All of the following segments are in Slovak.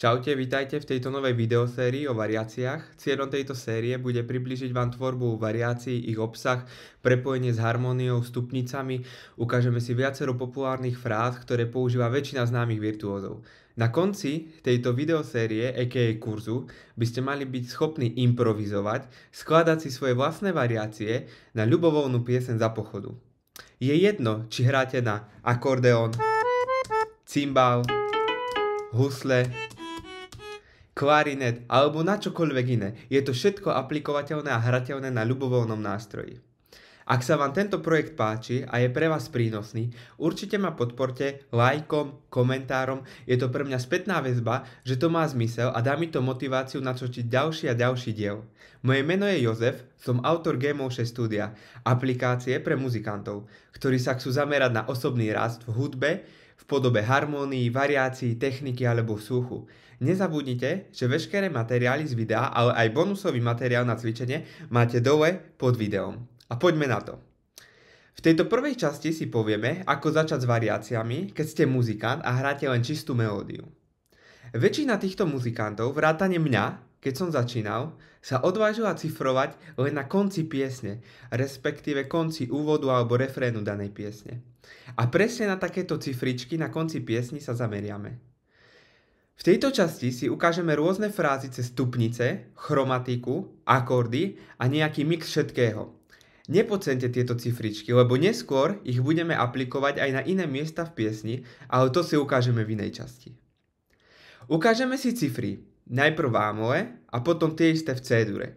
Čaute, vitajte v tejto novej videosérii o variáciách. Cieľom tejto série bude približiť vám tvorbu variácií, ich obsah, prepojenie s harmóniou, stupnicami. Ukážeme si viacero populárnych fráz, ktoré používa väčšina známych virtuózov. Na konci tejto videosérie, a.k.a. kurzu, by ste mali byť schopní improvizovať, skladať si svoje vlastné variácie na ľubovoľnú pieseň za pochodu. Je jedno, či hráte na akordeón, cymbál, husle, klarinet alebo na čokoľvek iné. Je to všetko aplikovateľné a hrateľné na ľubovoľnom nástroji. Ak sa vám tento projekt páči a je pre vás prínosný, určite ma podporte lajkom, komentárom. Je to pre mňa spätná väzba, že to má zmysel a dá mi to motiváciu natočiť ďalší a ďalší diel. Moje meno je Jozef, som autor G-Motion Studia, aplikácie pre muzikantov, ktorí sa chcú zamerať na osobný rast v hudbe, v podobe harmónií, variácií, techniky alebo súchu. Nezabudnite, že veškeré materiály z videa, ale aj bonusový materiál na cvičenie máte dole pod videom. A poďme na to. V tejto prvej časti si povieme, ako začať s variáciami, keď ste muzikant a hráte len čistú melódiu. Väčšina týchto muzikantov, vrátane mňa, keď som začínal, sa odvážila cifrovať len na konci piesne, respektíve konci úvodu alebo refrénu danej piesne. A presne na takéto cifričky na konci piesni sa zameriame. V tejto časti si ukážeme rôzne frázy cez stupnice, chromatiku, akordy a nejaký mix všetkého. Nepodceňte tieto cifričky, lebo neskôr ich budeme aplikovať aj na iné miesta v piesni, ale to si ukážeme v inej časti. Ukážeme si cifry, najprv v A-mole a potom tie isté v C-dure.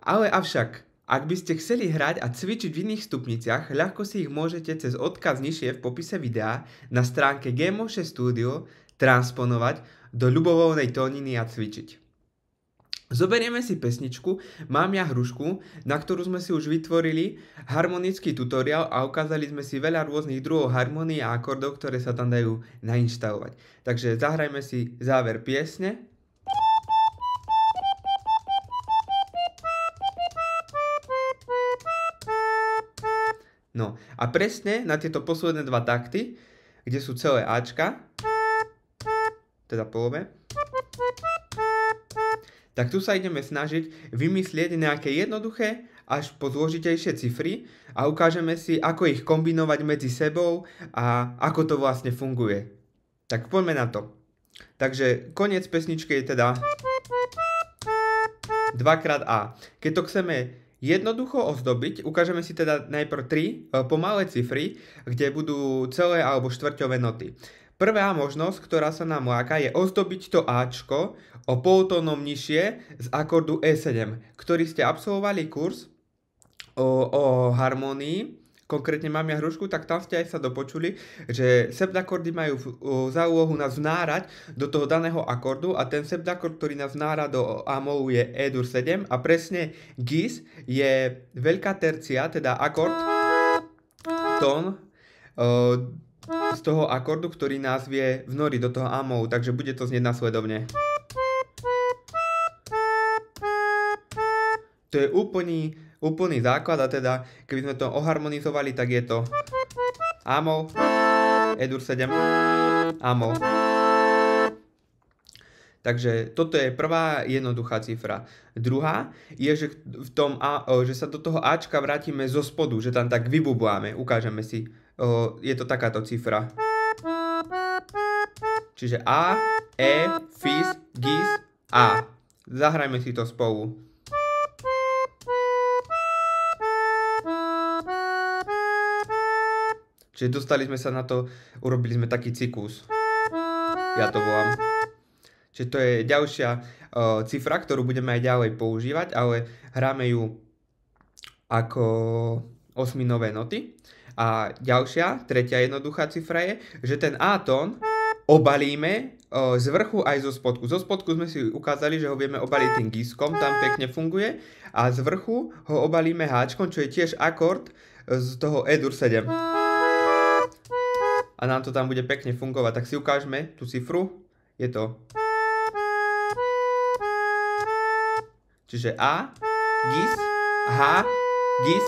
Ale avšak, ak by ste chceli hrať a cvičiť v iných stupniciach, ľahko si ich môžete cez odkaz nižšie v popise videa na stránke G-Motion Studio transponovať do ľubovoľnej tóniny a cvičiť. Zoberieme si pesničku Mám ja hrušku, na ktorú sme si už vytvorili harmonický tutoriál a ukázali sme si veľa rôznych druhov harmónií a akordov, ktoré sa tam dajú nainštalovať. Takže zahrajme si záver piesne. No a presne na tieto posledné dva takty, kde sú celé Ačka, teda polové, tak tu sa ideme snažiť vymyslieť nejaké jednoduché až po zložitejšie cifry a ukážeme si, ako ich kombinovať medzi sebou a ako to vlastne funguje. Tak poďme na to. Takže koniec pesničky je teda 2x-A. Keď to chceme jednoducho ozdobiť, ukážeme si teda najprv 3 pomalé cifry, kde budú celé alebo štvrťové noty. Prvá možnosť, ktorá sa nám láka, je ozdobiť to Ačko o poltónom nižšie z akordu E7, ktorý ste absolvovali kurz o harmónii, konkrétne Mám ja hrušku, tak tam ste aj sa dopočuli, že septakordy majú za úlohu nás vnárať do toho daného akordu a ten septakord, ktorý nás vnára do A-molu je E-dur 7 a presne Gis je veľká tercia, teda akord, tón, z toho akordu, ktorý nás vie vnoriť do toho A-molu, takže bude to znieť nasledovne. To je úplný základ a teda, keby sme to oharmonizovali, tak je to A-mol, E-dur 7, A-mol. Takže toto je prvá jednoduchá cifra. Druhá je, že, že sa do toho Ačka vrátime zo spodu, že tam tak vybubláme. Ukážeme si. Je to takáto cifra. Čiže A, E, Fis, Gis, A. Zahrajme si to spolu. Čiže dostali sme sa na to, urobili sme taký cyklus. Ja to volám. Čiže to je ďalšia cifra, ktorú budeme aj ďalej používať, ale hráme ju ako osminové noty. A ďalšia, tretia jednoduchá cifra je, že ten A-tón obalíme z vrchu aj zo spodku. Zo spodku sme si ukázali, že ho vieme obaliť tým Giskom, tam pekne funguje. A z vrchu ho obalíme Háčkom, čo je tiež akord z toho E-dur 7. A nám to tam bude pekne fungovať. Tak si ukážme tú cifru. Je to. Čiže A, Gis, H, Gis,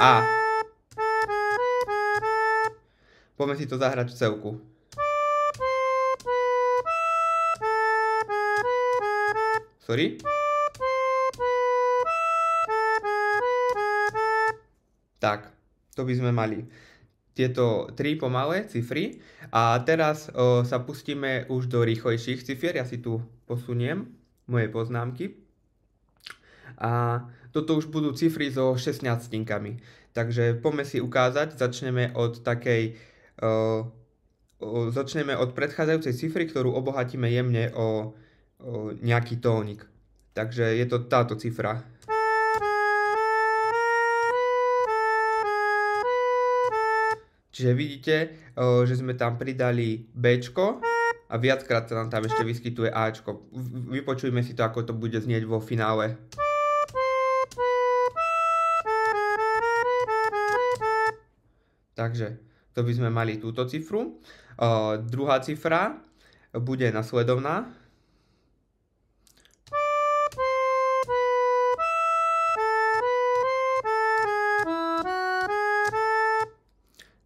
A. Poďme si to zahrať v celku. Sorry. Tak, to by sme mali tieto 3 pomalé cifry. A teraz sa pustíme už do rýchlejších cifier. Ja si tu posuniem moje poznámky. A toto už budú cifry so 16-kami. Takže poďme si ukázať, začneme od predchádzajúcej cifry, ktorú obohatíme jemne o nejaký tónik. Takže je to táto cifra. Čiže vidíte, že sme tam pridali Bčko a viackrát sa nám tam ešte vyskytuje Ačko. Vypočujme si to, ako to bude znieť vo finále. Takže to by sme mali túto cifru. Druhá cifra bude nasledovná.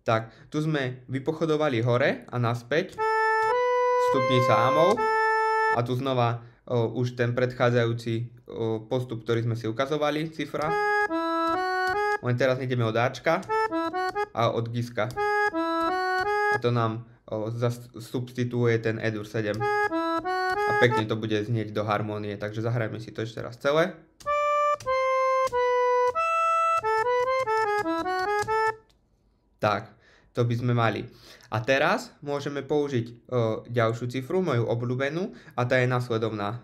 Tak, tu sme vypochodovali hore a naspäť. Stupnica ámov. A tu znova už ten predchádzajúci postup, ktorý sme si ukazovali, cifra. Len teraz ideme od Ačka a od Giska. A to nám substituuje ten E-dur 7. A pekne to bude znieť do harmónie, takže zahrajme si to ešte raz celé. Tak, to by sme mali. A teraz môžeme použiť ďalšiu cifru, moju obľúbenú, a tá je nasledovná.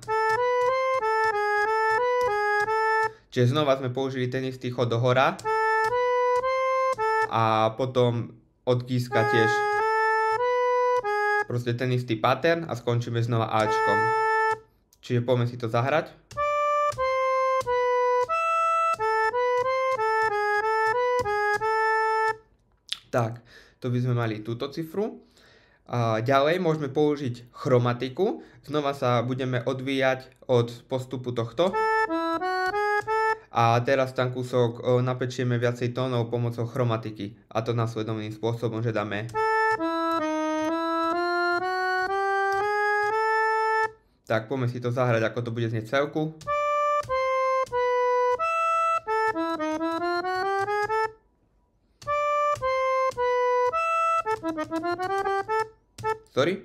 Čiže znova sme použili ten istý chod dohora a potom od Giska tiež proste ten istý pattern a skončíme znova Ačkom. Čiže poďme si to zahrať. Tak, to by sme mali túto cifru. A ďalej môžeme použiť chromatiku. Znova sa budeme odvíjať od postupu tohto. A teraz tam kúsok napečieme viacej tónov pomocou chromatiky. A to následovným spôsobom, že dáme. Tak, poďme si to zahrať, ako to bude znieť celku. Sorry.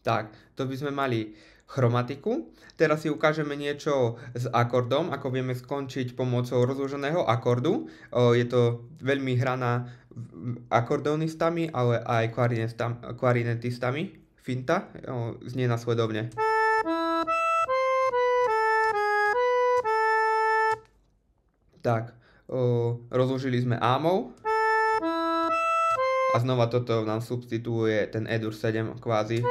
Tak, to by sme mali chromatiku. Teraz si ukážeme niečo s akordom, ako vieme skončiť pomocou rozloženého akordu. Je to veľmi hraná akordeonistami, ale aj klarinetistami. Finta znie nasledovne. Tak, rozložili sme ámov. A znova toto nám substituuje ten E-dur 7 kvázi.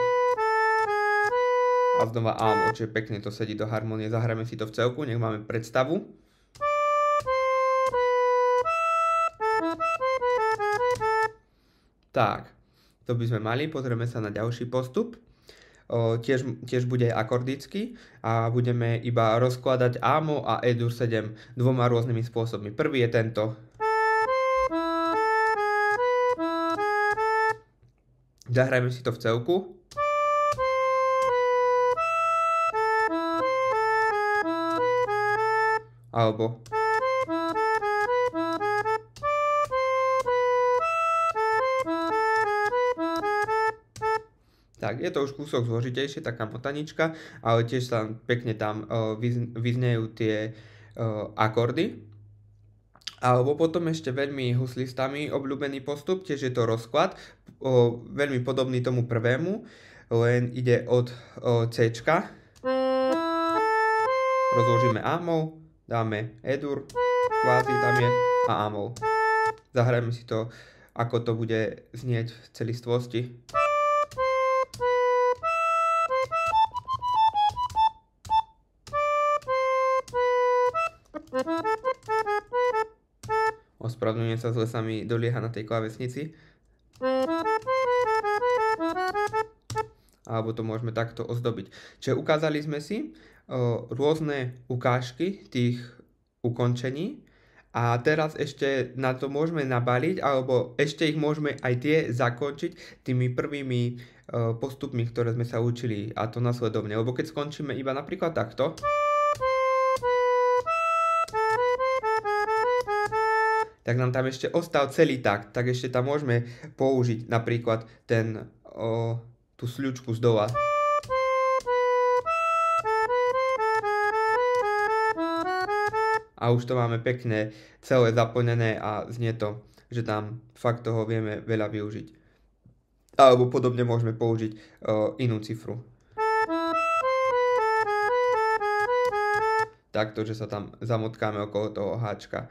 A znova ámov, čiže pekne to sedí do harmónie. Zahrajme si to v celku, nech máme predstavu. Tak, to by sme mali. Pozrieme sa na ďalší postup. Tiež bude akordický a budeme iba rozkladať ámov a E-dur 7 dvoma rôznymi spôsobmi. Prvý je tento. Zahrajme si to v celku. Alebo tak, je to už kúsok zložitejšie, taká motanička, ale tiež sa pekne tam vyznejú tie akordy. Alebo potom ešte veľmi huslistami obľúbený postup, tiež je to rozklad, veľmi podobný tomu prvému, len ide od C-čka. Rozložíme ámov, dáme E-dur, kvázi tam je, a ámov. Zahrajme si to, ako to bude znieť v celistvosti. Ospravedlňujem sa, zle sa mi dolieha na tej klávesnici. Alebo to môžeme takto ozdobiť. Čiže ukázali sme si rôzne ukážky tých ukončení A teraz ešte na to môžeme nabaliť, alebo ešte ich môžeme aj tie zakončiť tými prvými postupmi, ktoré sme sa učili, a to nasledovne. Lebo keď skončíme iba napríklad takto, tak nám tam ešte ostal celý takt, tak ešte tam môžeme použiť napríklad tú sľučku z dola. A už to máme pekne celé zaplnené a znie to, že tam fakt toho vieme veľa využiť. Alebo podobne môžeme použiť inú cifru. Takto, že sa tam zamotkáme okolo toho háčka.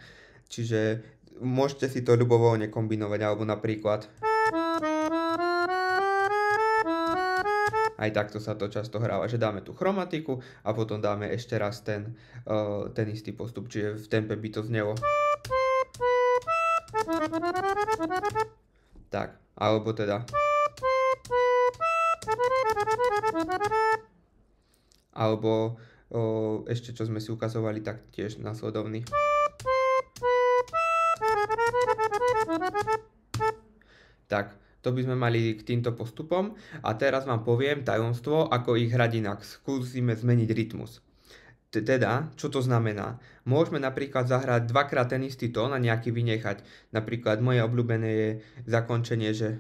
Čiže môžete si to ľubovoľne kombinovať, alebo napríklad aj takto sa to často hráva, že dáme tú chromatiku a potom dáme ešte raz ten istý postup, čiže v tempe by to znelo. Tak, alebo teda. Alebo ešte čo sme si ukazovali, tak tiež nasledovný. Tak, to by sme mali k týmto postupom a teraz vám poviem tajomstvo, ako ich hrať inak. Skúsime zmeniť rytmus. Teda, čo to znamená? Môžeme napríklad zahrať dvakrát ten istý tón a nejaký vynechať. Napríklad moje obľúbené je zakončenie, že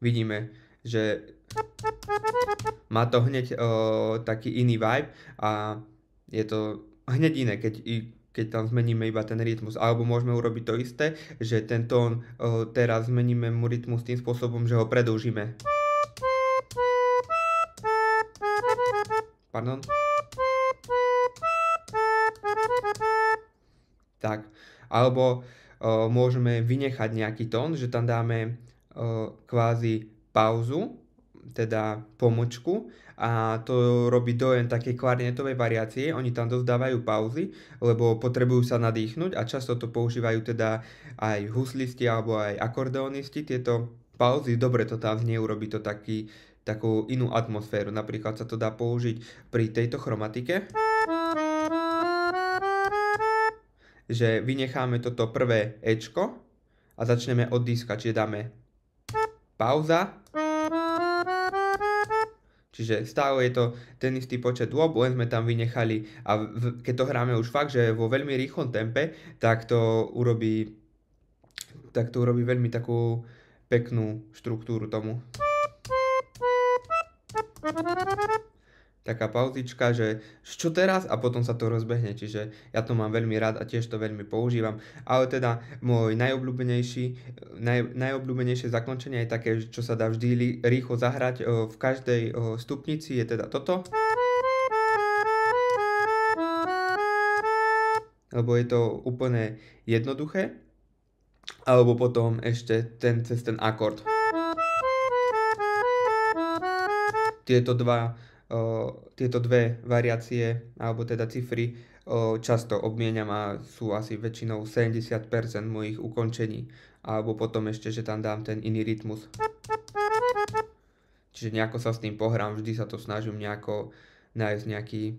vidíme, že má to hneď taký iný vibe a je to hneď iné, keď tam zmeníme iba ten rytmus. Alebo môžeme urobiť to isté, že ten tón teraz zmeníme mu rytmus tým spôsobom, že ho predĺžime. Pardon. Tak. Alebo môžeme vynechať nejaký tón, že tam dáme kvázi pauzu, teda pomočku, a to robí dojem takej klarnetovej variácie. Oni tam dosť dávajú pauzy, lebo potrebujú sa nadýchnuť a často to používajú teda aj huslisti alebo aj akordeonisti. Tieto pauzy, dobre to tam znie, urobí to takú inú atmosféru. Napríklad sa to dá použiť pri tejto chromatike, že vynecháme toto prvé Ečko a začneme od diska, čiže dáme pauza. Čiže stále je to ten istý počet dôb, len sme tam vynechali a keď to hráme už fakt, že vo veľmi rýchlom tempe, tak to urobí veľmi takú peknú štruktúru tomu. Taká pauzička, že čo teraz, a potom sa to rozbehne, čiže ja to mám veľmi rád a tiež to veľmi používam. Ale teda môj najobľúbenejšie zakončenie je také, čo sa dá vždy rýchlo zahrať v každej stupnici, je teda toto. Lebo je to úplne jednoduché. Alebo potom ešte cez ten akord. Tieto dve variácie, alebo teda cifry, často obmieniam a sú asi väčšinou 70% mojich ukončení. Alebo potom ešte, že tam dám ten iný rytmus. Čiže nejako sa s tým pohrám, vždy sa to snažím nejako nájsť nejaký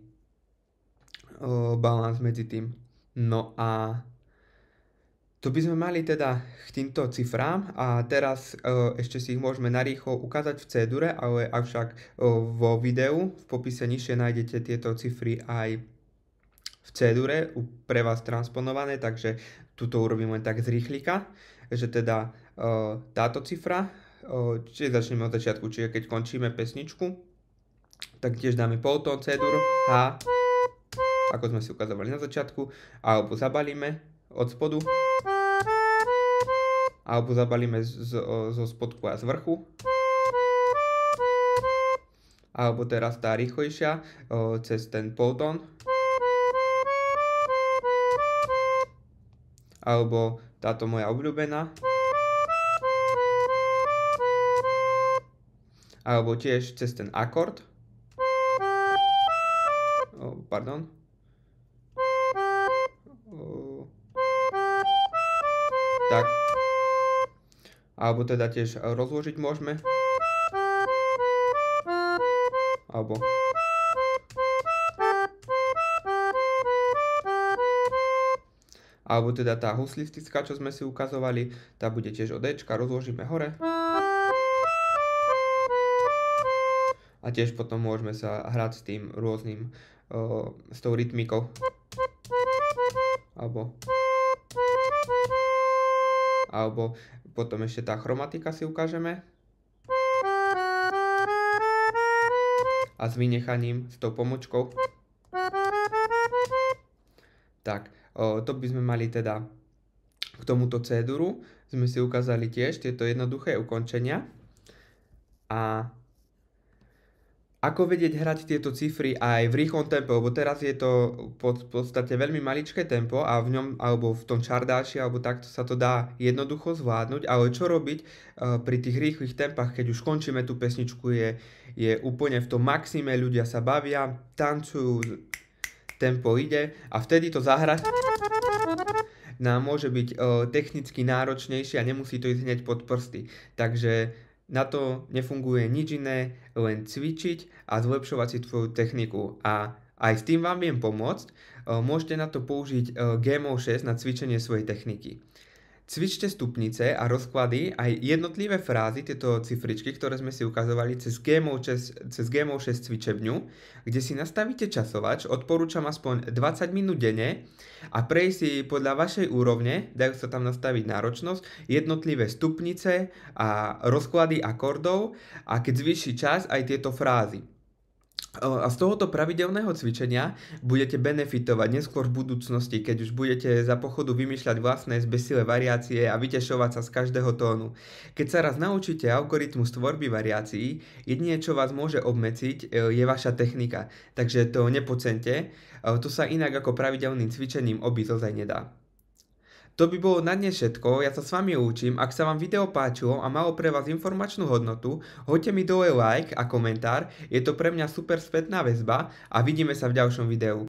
balans medzi tým. No a to by sme mali teda k týmto cifrám a teraz ešte si ich môžeme narýchlo ukázať v C-dure, ale avšak vo videu v popise nižšie nájdete tieto cifry aj v C-dure pre vás transponované, takže tuto urobím len tak z rýchlika, že teda táto cifra, čiže začneme od začiatku, čiže keď končíme pesničku, tak tiež dáme poltón C-dur, H, ako sme si ukazovali na začiatku, alebo zabalíme od spodu, alebo zabalíme zo spodku a z vrchu, alebo teraz tá rýchlejšia cez ten poltón, alebo táto moja obľúbená, alebo tiež cez ten akord, pardon, tak, alebo teda tiež rozložiť môžeme, alebo alebo teda tá huslistická, čo sme si ukazovali, tá bude tiež od Ečka, rozložíme hore. A tiež potom môžeme sa hrať s tým rôznym, s tou rytmikou. Alebo potom ešte tá chromatika si ukážeme. A s vynechaním, s tou pomočkou. Tak, to by sme mali teda k tomuto C-duru. Sme si ukázali tiež tieto jednoduché ukončenia. A ako vedieť hrať tieto cifry aj v rýchlom tempe, lebo teraz je to v podstate veľmi maličké tempo a v ňom, alebo v tom čardáši, alebo takto sa to dá jednoducho zvládnuť, ale čo robiť pri tých rýchlych tempách, keď už končíme tú pesničku, je úplne v tom maxime, ľudia sa bavia, tancujú, tempo ide a vtedy to zahrať nám môže byť technicky náročnejšie a nemusí to ísť hneď pod prsty. Takže na to nefunguje nič iné, len cvičiť a zlepšovať si tvoju techniku. A aj s tým vám viem pomôcť. Môžete na to použiť GMO 6 na cvičenie svojej techniky. Cvičte stupnice a rozklady aj jednotlivé frázy, tieto cifričky, ktoré sme si ukazovali cez GMO 6 cvičebňu, kde si nastavíte časovač, odporúčam aspoň 20 minút denne a prejsť si podľa vašej úrovne, dajú sa tam nastaviť náročnosť, jednotlivé stupnice a rozklady akordov a keď zvýši čas aj tieto frázy. A z tohoto pravidelného cvičenia budete benefitovať neskôr v budúcnosti, keď už budete za pochodu vymýšľať vlastné zbesilé variácie a vytešovať sa z každého tónu. Keď sa raz naučíte algoritmus tvorby variácií, jedine čo vás môže obmedziť je vaša technika, takže to nepodceňte, to sa inak ako pravidelným cvičením obísť ozaj nedá. To by bolo na dnes všetko, ja sa s vami učím, ak sa vám video páčilo a malo pre vás informačnú hodnotu, hoďte mi dole like a komentár, je to pre mňa super spätná väzba a vidíme sa v ďalšom videu.